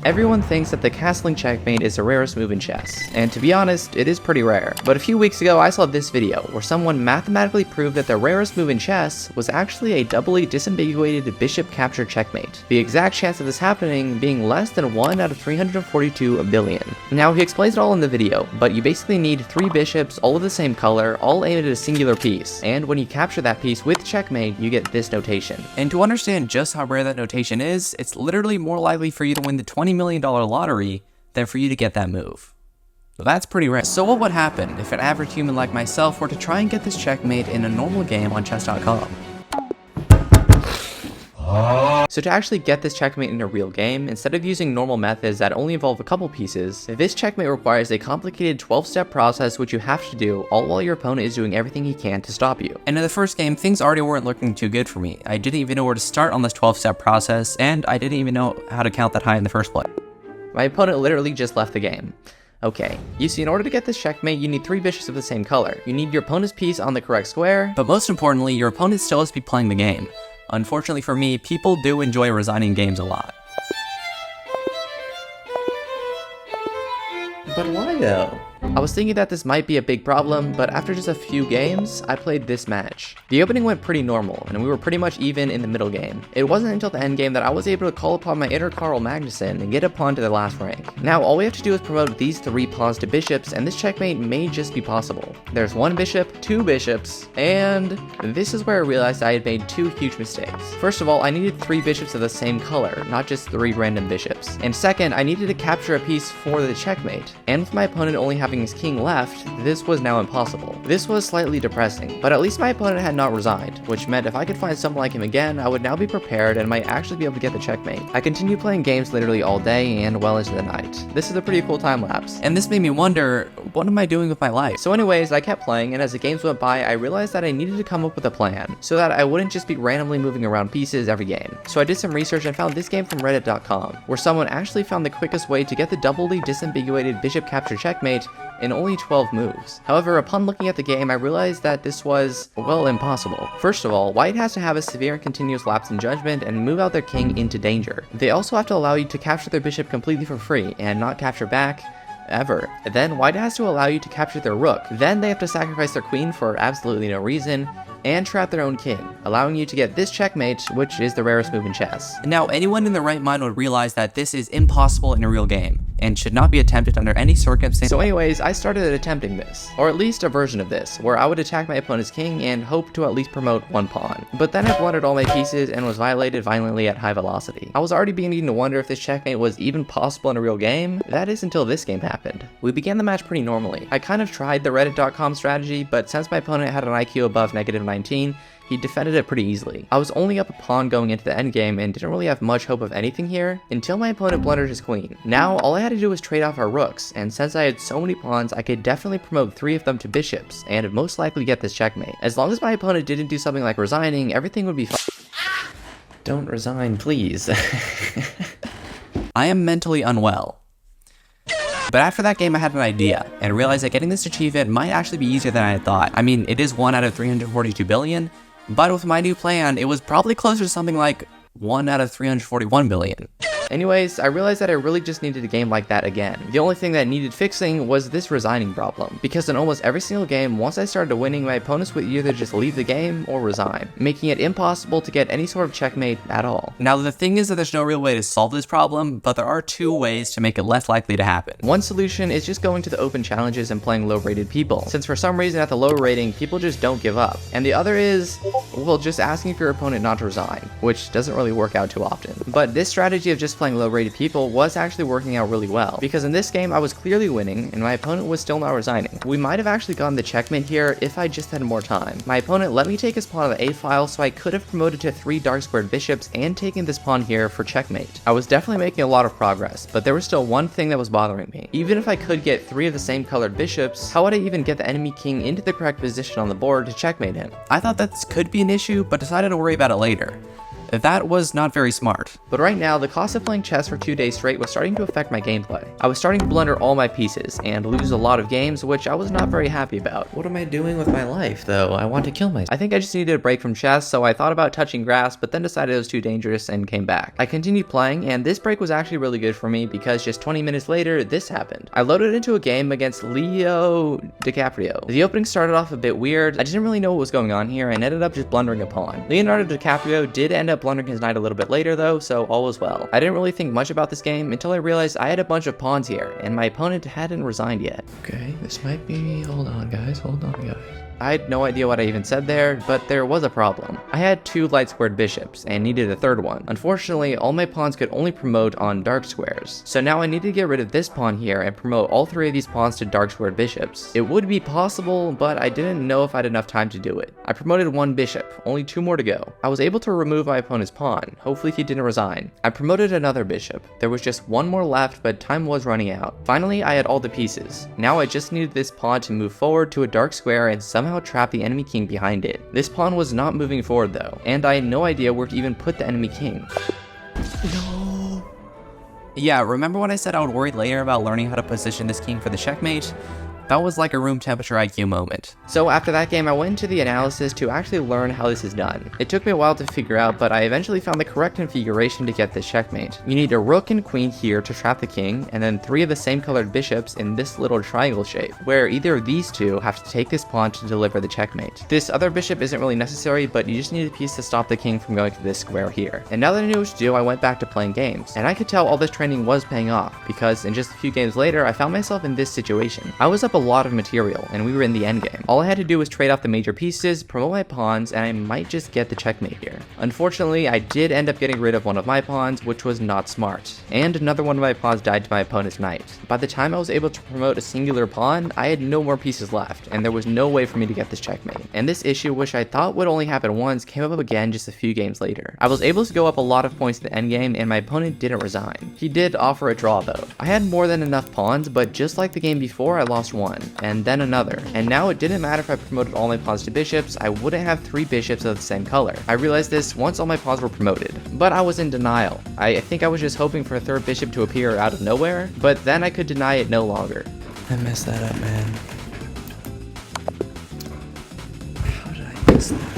Everyone thinks that the castling checkmate is the rarest move in chess, and to be honest, it is pretty rare. But a few weeks ago I saw this video where someone mathematically proved that the rarest move in chess was actually a doubly disambiguated bishop capture checkmate, the exact chance of this happening being less than 1 out of 342 billion. Now he explains it all in the video, but you basically need 3 bishops all of the same color, all aimed at a singular piece, and when you capture that piece with checkmate, you get this notation. And to understand just how rare that notation is, it's literally more likely for you to win the $20 million lottery than for you to get that move. So that's pretty rare. So what would happen if an average human like myself were to try and get this checkmate in a normal game on chess.com? So to actually get this checkmate in a real game, instead of using normal methods that only involve a couple pieces, this checkmate requires a complicated 12-step process which you have to do all while your opponent is doing everything he can to stop you. And in the first game, things already weren't looking too good for me. I didn't even know where to start on this 12-step process, and I didn't even know how to count that high in the first place. My opponent literally just left the game. Okay, you see, in order to get this checkmate, you need 3 bishops of the same color. You need your opponent's piece on the correct square, but most importantly, your opponent still has to be playing the game. Unfortunately for me, people do enjoy resigning games a lot. But why though? I was thinking that this might be a big problem, but after just a few games, I played this match. The opening went pretty normal, and we were pretty much even in the middle game. It wasn't until the end game that I was able to call upon my inner Carl Magnuson and get a pawn to the last rank. Now all we have to do is promote these 3 pawns to bishops, and this checkmate may just be possible. There's 1 bishop, 2 bishops, and this is where I realized I had made 2 huge mistakes. First of all, I needed 3 bishops of the same color, not just 3 random bishops. And second, I needed to capture a piece for the checkmate. And with my opponent only having his king left, this was now impossible. This was slightly depressing, but at least my opponent had not resigned, which meant if I could find someone like him again, I would now be prepared and might actually be able to get the checkmate. I continued playing games literally all day and well into the night. This is a pretty cool time lapse, and this made me wonder, what am I doing with my life? So anyways, I kept playing, and as the games went by, I realized that I needed to come up with a plan, so that I wouldn't just be randomly moving around pieces every game. So I did some research and found this game from Reddit.com, where someone actually found the quickest way to get the doubly disambiguated bishop capture checkmate in only 12 moves. However, upon looking at the game, I realized that this was, well, impossible. First of all, white has to have a severe and continuous lapse in judgment and move out their king into danger. They also have to allow you to capture their bishop completely for free and not capture back ever. Then white has to allow you to capture their rook. Then they have to sacrifice their queen for absolutely no reason and trap their own king, allowing you to get this checkmate, which is the rarest move in chess. Now, anyone in their right mind would realize that this is impossible in a real game, and should not be attempted under any circumstance. So anyways, I started attempting this, or at least a version of this, where I would attack my opponent's king and hope to at least promote 1 pawn. But then I blundered all my pieces and was violated violently at high velocity. I was already beginning to wonder if this checkmate was even possible in a real game. That is until this game happened. We began the match pretty normally. I kind of tried the Reddit.com strategy, but since my opponent had an IQ above -19, he defended it pretty easily. I was only up a pawn going into the endgame and didn't really have much hope of anything here until my opponent blundered his queen. Now all I had to do was trade off our rooks, and since I had so many pawns, I could definitely promote 3 of them to bishops and would most likely get this checkmate. As long as my opponent didn't do something like resigning, everything would be fine. Don't resign, please. I am mentally unwell. But after that game, I had an idea, and realized that getting this achievement might actually be easier than I had thought. I mean, it is 1 out of 342 billion, but with my new plan, it was probably closer to something like 1 out of 341 billion. Anyways, I realized that I really just needed a game like that again. The only thing that needed fixing was this resigning problem, because in almost every single game, once I started winning, my opponents would either just leave the game or resign, making it impossible to get any sort of checkmate at all. Now the thing is that there's no real way to solve this problem, but there are 2 ways to make it less likely to happen. One solution is just going to the open challenges and playing low-rated people, since for some reason at the low rating, people just don't give up. And the other is, well, just asking for your opponent not to resign, which doesn't really work out too often. But this strategy of just playing low-rated people was actually working out really well, because in this game I was clearly winning and my opponent was still not resigning. We might have actually gotten the checkmate here if I just had more time. My opponent let me take his pawn on the A file, so I could have promoted to 3 dark squared bishops and taken this pawn here for checkmate. I was definitely making a lot of progress, but there was still one thing that was bothering me. Even if I could get 3 of the same colored bishops, how would I even get the enemy king into the correct position on the board to checkmate him? I thought that this could be an issue, but decided to worry about it later. That was not very smart. But right now, the cost of playing chess for 2 days straight was starting to affect my gameplay. I was starting to blunder all my pieces and lose a lot of games, which I was not very happy about. What am I doing with my life, though? I want to kill myself. I think I just needed a break from chess, so I thought about touching grass, but then decided it was too dangerous and came back. I continued playing, and this break was actually really good for me because just 20 minutes later, this happened. I loaded into a game against Leo DiCaprio. The opening started off a bit weird. I didn't really know what was going on here and ended up just blundering a pawn. Leonardo DiCaprio did end up blundering his knight a little bit later though, so all was well. I didn't really think much about this game until I realized I had a bunch of pawns here, and my opponent hadn't resigned yet. Okay, this might be... hold on guys. I had no idea what I even said there, but there was a problem. I had 2 light squared bishops and needed a 3rd one. Unfortunately, all my pawns could only promote on dark squares. So now I need to get rid of this pawn here and promote all 3 of these pawns to dark squared bishops. It would be possible, but I didn't know if I had enough time to do it. I promoted 1 bishop, only 2 more to go. I was able to remove my opponent's pawn. Hopefully he didn't resign. I promoted another bishop. There was just 1 more left, but time was running out. Finally, I had all the pieces. Now I just needed this pawn to move forward to a dark square and somehow trap the enemy king behind it. This pawn was not moving forward though, and I had no idea where to even put the enemy king. No. Yeah, remember when I said I would worry later about learning how to position this king for the checkmate? That was like a room temperature IQ moment. So after that game, I went into the analysis to actually learn how this is done. It took me a while to figure out, but I eventually found the correct configuration to get this checkmate. You need a rook and queen here to trap the king, and then 3 of the same colored bishops in this little triangle shape, where either of these 2 have to take this pawn to deliver the checkmate. This other bishop isn't really necessary, but you just need a piece to stop the king from going to this square here. And now that I knew what to do, I went back to playing games. And I could tell all this training was paying off, because in just a few games later, I found myself in this situation. I was up a lot of material, and we were in the endgame. All I had to do was trade off the major pieces, promote my pawns, and I might just get the checkmate here. Unfortunately, I did end up getting rid of one of my pawns, which was not smart. And another one of my pawns died to my opponent's knight. By the time I was able to promote a singular pawn, I had no more pieces left, and there was no way for me to get this checkmate. And this issue, which I thought would only happen once, came up again just a few games later. I was able to go up a lot of points in the endgame, and my opponent didn't resign. He did offer a draw though. I had more than enough pawns, but just like the game before, I lost one, and then another. And now it didn't matter if I promoted all my pawns to bishops, I wouldn't have 3 bishops of the same color. I realized this once all my pawns were promoted, but I was in denial. I think I was just hoping for a 3rd bishop to appear out of nowhere, but then I could deny it no longer. I messed that up, man. How did I mess that up?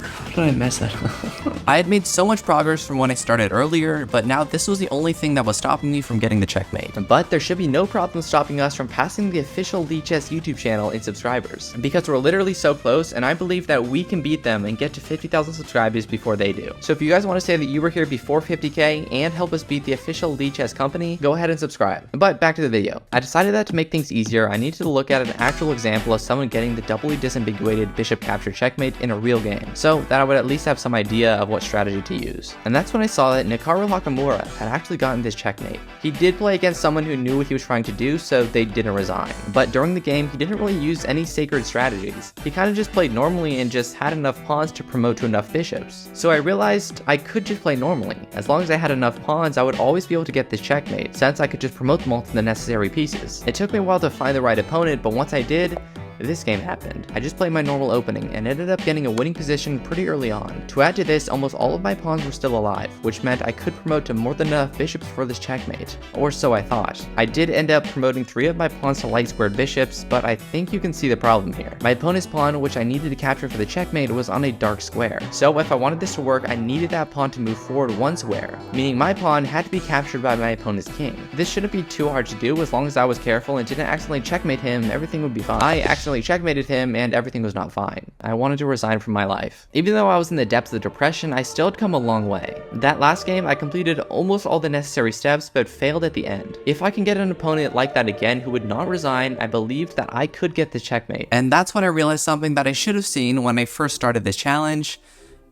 How did I mess that up? I had made so much progress from when I started earlier, but now this was the only thing that was stopping me from getting the checkmate. But there should be no problem stopping us from passing the official Lee Chess YouTube channel in subscribers, because we're literally so close, and I believe that we can beat them and get to 50,000 subscribers before they do. So if you guys want to say that you were here before 50k and help us beat the official Lee Chess company, go ahead and subscribe. But back to the video. I decided that to make things easier, I needed to look at an actual example of someone getting the doubly disambiguated bishop capture checkmate in a real game, so that I would at least have some idea of what strategy to use. And that's when I saw that Nikaru Hakamura had actually gotten this checkmate. He did play against someone who knew what he was trying to do, so they didn't resign. But during the game, he didn't really use any sacred strategies. He kind of just played normally and just had enough pawns to promote to enough bishops. So I realized I could just play normally. As long as I had enough pawns, I would always be able to get this checkmate, since I could just promote them all to the necessary pieces. It took me a while to find the right opponent, but once I did, this game happened. I just played my normal opening and ended up getting a winning position pretty early on. To add to this, almost all of my pawns were still alive, which meant I could promote to more than enough bishops for this checkmate. Or so I thought. I did end up promoting 3 of my pawns to light squared bishops, but I think you can see the problem here. My opponent's pawn, which I needed to capture for the checkmate, was on a dark square. So if I wanted this to work, I needed that pawn to move forward 1 square, meaning my pawn had to be captured by my opponent's king. This shouldn't be too hard to do. As long as I was careful and didn't accidentally checkmate him, everything would be fine. I accidentally checkmated him and everything was not fine. I wanted to resign from my life. Even though I was in the depths of depression, I still had come a long way. That last game, I completed almost all the necessary steps but failed at the end. If I can get an opponent like that again who would not resign, I believed that I could get the checkmate. And that's when I realized something that I should have seen when I first started this challenge.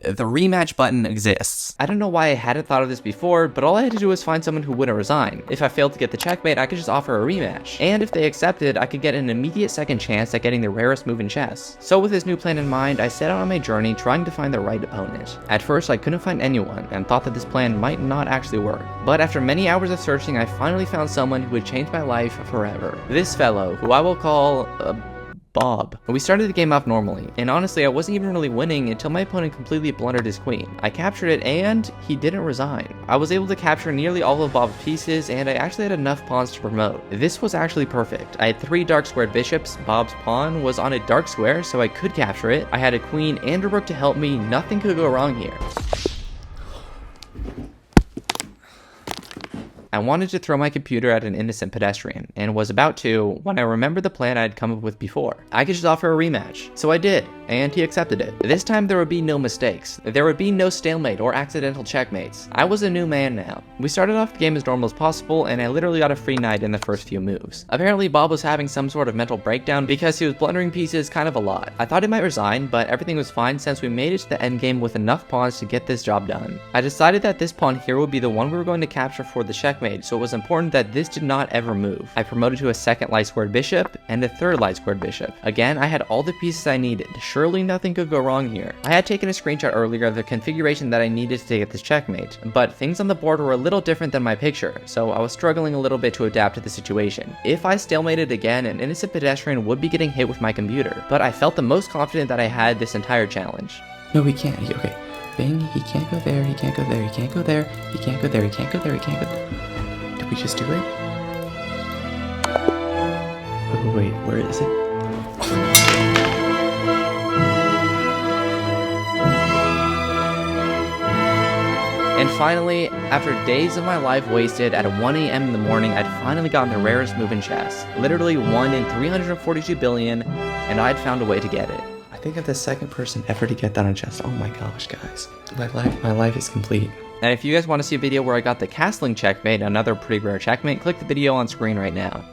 The rematch button exists. I don't know why I hadn't thought of this before, but all I had to do was find someone who wouldn't resign. If I failed to get the checkmate, I could just offer a rematch. And if they accepted, I could get an immediate second chance at getting the rarest move in chess. So with this new plan in mind, I set out on my journey trying to find the right opponent. At first, I couldn't find anyone and thought that this plan might not actually work. But after many hours of searching, I finally found someone who would change my life forever. This fellow, who I will call Bob. We started the game off normally, and honestly I wasn't even really winning until my opponent completely blundered his queen. I captured it and he didn't resign. I was able to capture nearly all of Bob's pieces, and I actually had enough pawns to promote. This was actually perfect. I had 3 dark squared bishops, Bob's pawn was on a dark square so I could capture it, I had a queen and a rook to help me, nothing could go wrong here. I wanted to throw my computer at an innocent pedestrian, and was about to when I remembered the plan I had come up with before. I could just offer a rematch. So I did, and he accepted it. This time there would be no mistakes. There would be no stalemate or accidental checkmates. I was a new man now. We started off the game as normal as possible, and I literally got a free knight in the first few moves. Apparently Bob was having some sort of mental breakdown because he was blundering pieces kind of a lot. I thought he might resign, but everything was fine since we made it to the endgame with enough pawns to get this job done. I decided that this pawn here would be the one we were going to capture for the checkmate, so it was important that this did not ever move. I promoted to a second light squared bishop and a third light squared bishop. Again, I had all the pieces I needed. Surely nothing could go wrong here. I had taken a screenshot earlier of the configuration that I needed to get this checkmate, but things on the board were a little different than my picture, so I was struggling a little bit to adapt to the situation. If I stalemated again, an innocent pedestrian would be getting hit with my computer, but I felt the most confident that I had this entire challenge. No, we can't. Okay. Bing, he can't go there, he can't go there, he can't go there, he can't go there, he can't go there, he can't go there. Did we just do it? Wait, where is it? And finally, after days of my life wasted, at 1 a.m. in the morning, I'd finally gotten the rarest move in chess. Literally 1 in 342 billion, and I'd found a way to get it. I think I'm the second person ever to get that on chess. Oh my gosh, guys. My life is complete. And if you guys want to see a video where I got the castling checkmate, another pretty rare checkmate, click the video on screen right now.